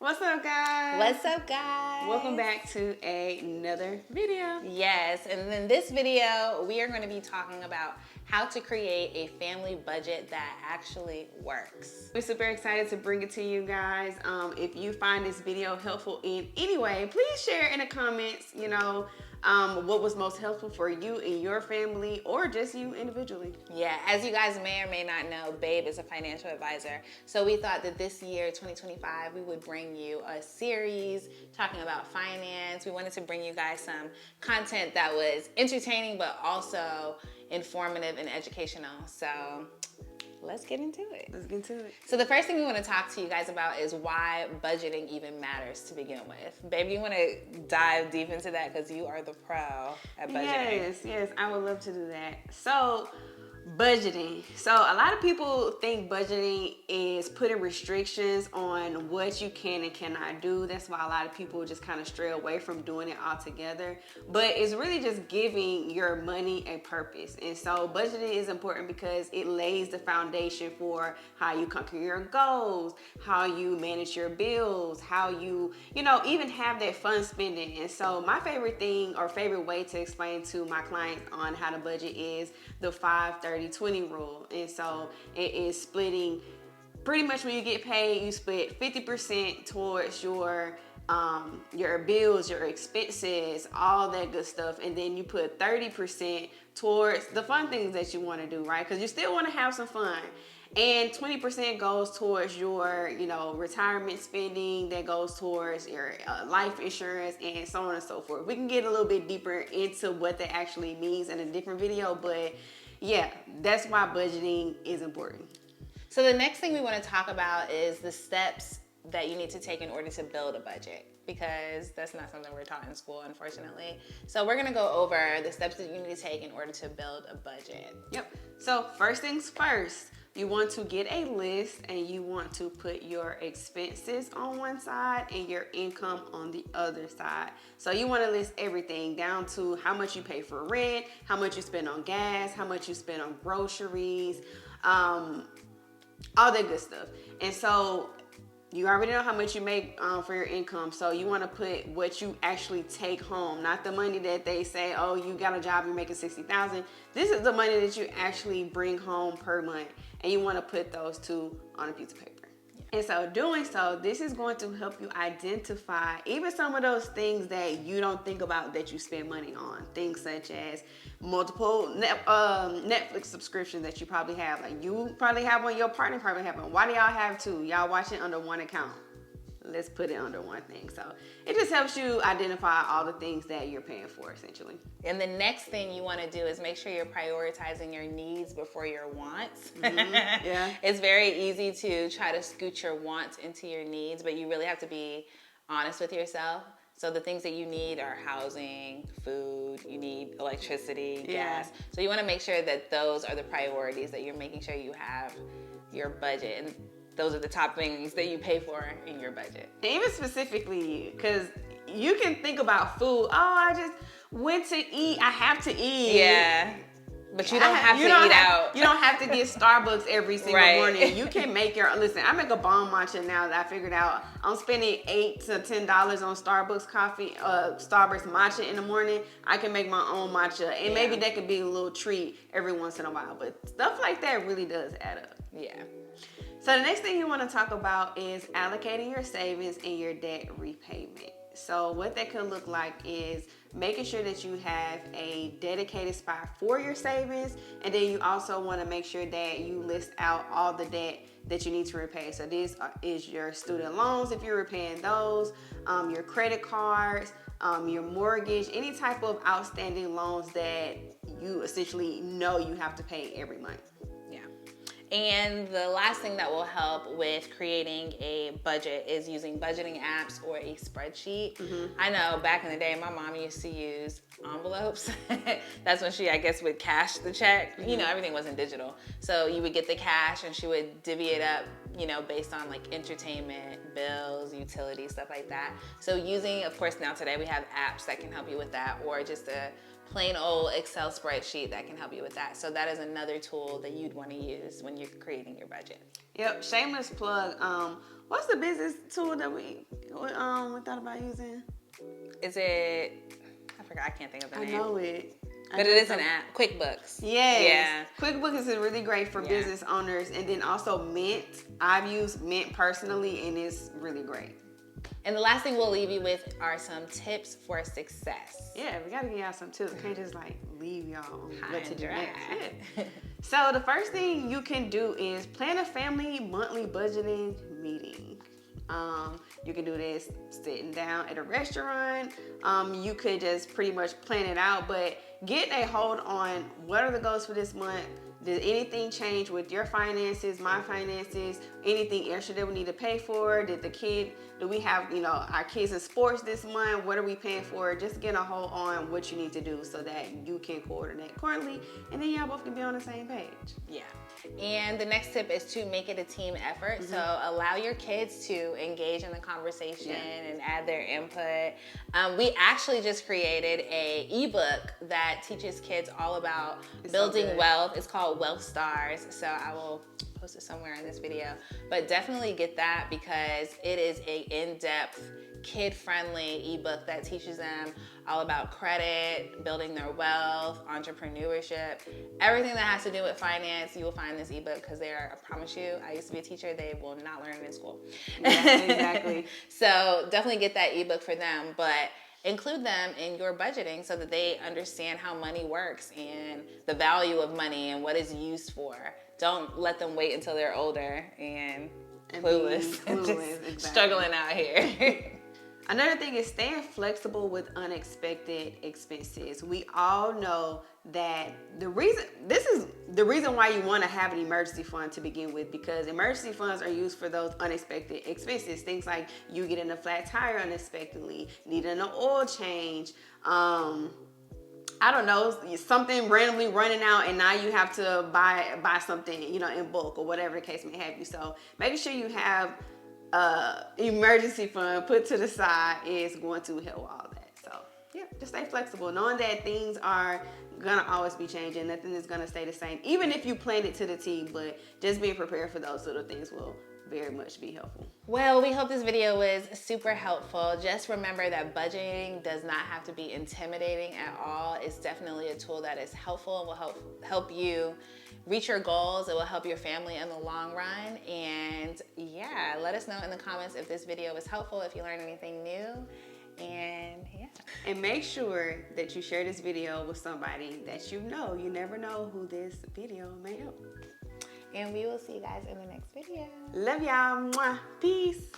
What's up, guys? What's up, guys? Welcome back to another video. Yes, and in this video, we are going to be talking about how to create a family budget that actually works. We're super excited to bring it to you guys. If you find this video helpful in any way, please share in the comments, what was most helpful for you and your family, or just you individually. Yeah, as you guys may or may not know, Babe is a financial advisor. So we thought that this year, 2025, we would bring you a series talking about finance. We wanted to bring you guys some content that was entertaining, but also informative and educational. So let's get into it. Let's get into it. So the first thing we want to talk to you guys about is why budgeting even matters to begin with. Babe, you want to dive deep into that because you are the pro at budgeting. Yes, I would love to do that. So, budgeting. So a lot of people think budgeting is putting restrictions on what you can and cannot do. That's why a lot of people just kind of stray away from doing it altogether. But it's really just giving your money a purpose. And so budgeting is important because it lays the foundation for how you conquer your goals, how you manage your bills, how you, even have that fun spending. And so my favorite thing or favorite way to explain to my clients on how to budget is the 5-30-20 rule. And so it is splitting pretty much when you get paid, you split 50% towards your bills, your expenses, all that good stuff. And then you put 30% towards the fun things that you want to do, right? Because you still want to have some fun. And 20% goes towards your, retirement spending, that goes towards your life insurance, and so on and so forth. We can get a little bit deeper into what that actually means in a different video, but yeah, that's why budgeting is important. So the next thing we want to talk about is the steps that you need to take in order to build a budget, because that's not something we're taught in school, unfortunately. So we're going to go over the steps that you need to take in order to build a budget. Yep. So first things first, you want to get a list and you want to put your expenses on one side and your income on the other side. So you want to list everything down to how much you pay for rent, how much you spend on gas, how much you spend on groceries, all that good stuff. And so you already know how much you make for your income. So you want to put what you actually take home, not the money that they say, oh, you got a job, you're making $60,000. This is the money that you actually bring home per month. And you want to put those two on a piece of paper. Yeah. And so doing so, this is going to help you identify even some of those things that you don't think about that you spend money on. Things such as multiple Netflix subscriptions that you probably have. Like you probably have one, your partner probably have one. Why do y'all have two? Y'all watch it under one account. Let's put it under one thing. So it just helps you identify all the things that you're paying for, essentially. And the next thing you want to do is make sure you're prioritizing your needs before your wants. Mm-hmm. Yeah. It's very easy to try to scoot your wants into your needs, but you really have to be honest with yourself. So the things that you need are housing, food, you need electricity, gas. So you want to make sure that those are the priorities, that you're making sure you have your budget. And those are the top things that you pay for in your budget. And even specifically, because you can think about food. Oh, I just went to eat. I have to eat. Yeah. But you don't have to eat out. You don't have to get Starbucks every single morning. You can make listen, I make a bomb matcha now that I figured out. I'm spending $8 to $10 on Starbucks coffee, Starbucks matcha in the morning. I can make my own matcha. And maybe that could be a little treat every once in a while. But stuff like that really does add up. Yeah. So the next thing you want to talk about is allocating your savings and your debt repayment. So what that could look like is making sure that you have a dedicated spot for your savings, and then you also want to make sure that you list out all the debt that you need to repay. So this is your student loans if you're repaying those, your credit cards, your mortgage, any type of outstanding loans that you essentially know you have to pay every month. And the last thing that will help with creating a budget is using budgeting apps or a spreadsheet. Mm-hmm. I know back in the day, my mom used to use envelopes. That's when she, I guess, would cash the check. Mm-hmm. Everything wasn't digital. So you would get the cash and she would divvy it up, based on like entertainment, bills, utilities, stuff like that. So using, of course, now today we have apps that can help you with that, or just a plain old Excel spreadsheet that can help you with that. So that is another tool that you'd want to use when you're creating your budget. Yep, shameless plug. What's the business tool that we thought about using? Is it? I forgot. I can't think of the I name. know it. But it is an app. QuickBooks. Yes. Yeah. QuickBooks is really great for business owners, and then also Mint. I've used Mint personally, and it's really great. And the last thing we'll leave you with are some tips for success. Yeah, we gotta give y'all some tips. We can't just like leave y'all on what to do dry. next. Yeah. So the first thing you can do is plan a family monthly budgeting meeting. You can do this sitting down at a restaurant. You could just pretty much plan it out, but get a hold on what are the goals for this month. Did anything change with your finances, my finances, anything extra that we need to pay for? Do we have, our kids in sports this month? What are we paying for? Just get a hold on what you need to do so that you can coordinate accordingly, and then y'all both can be on the same page. Yeah. And the next tip is to make it a team effort. So allow your kids to engage in the conversation and add their input. We actually just created a ebook that teaches kids all about building wealth. It's called Wealth Stars. So I will post it somewhere in this video, but definitely get that because it is a in-depth, kid-friendly ebook that teaches them all about credit, building their wealth, entrepreneurship, everything that has to do with finance. You will find this ebook because I promise you, I used to be a teacher, they will not learn it in school. Yeah, exactly. So definitely get that ebook for them, but include them in your budgeting so that they understand how money works and the value of money and what it's used for. Don't let them wait until they're older and clueless and just struggling out here. Another thing is staying flexible with unexpected expenses. We all know that this is the reason why you want to have an emergency fund to begin with, because emergency funds are used for those unexpected expenses. Things like you getting a flat tire unexpectedly, needing an oil change, I don't know, something randomly running out and now you have to buy something, in bulk or whatever the case may have you. So making sure you have emergency fund put to the side is going to help all that. So yeah, just stay flexible, knowing that things are gonna always be changing. Nothing is gonna stay the same, even if you plan it to the T. But just being prepared for those little things will very much be helpful. Well, we hope this video was super helpful. Just remember that budgeting does not have to be intimidating at all. It's definitely a tool that is helpful and will help you reach your goals. It will help your family in the long run. And yeah, let us know in the comments if this video was helpful, if you learned anything new. And yeah. And make sure that you share this video with somebody that you know. You never know who this video may help. And we will see you guys in the next video. Love y'all. Mwah. Peace.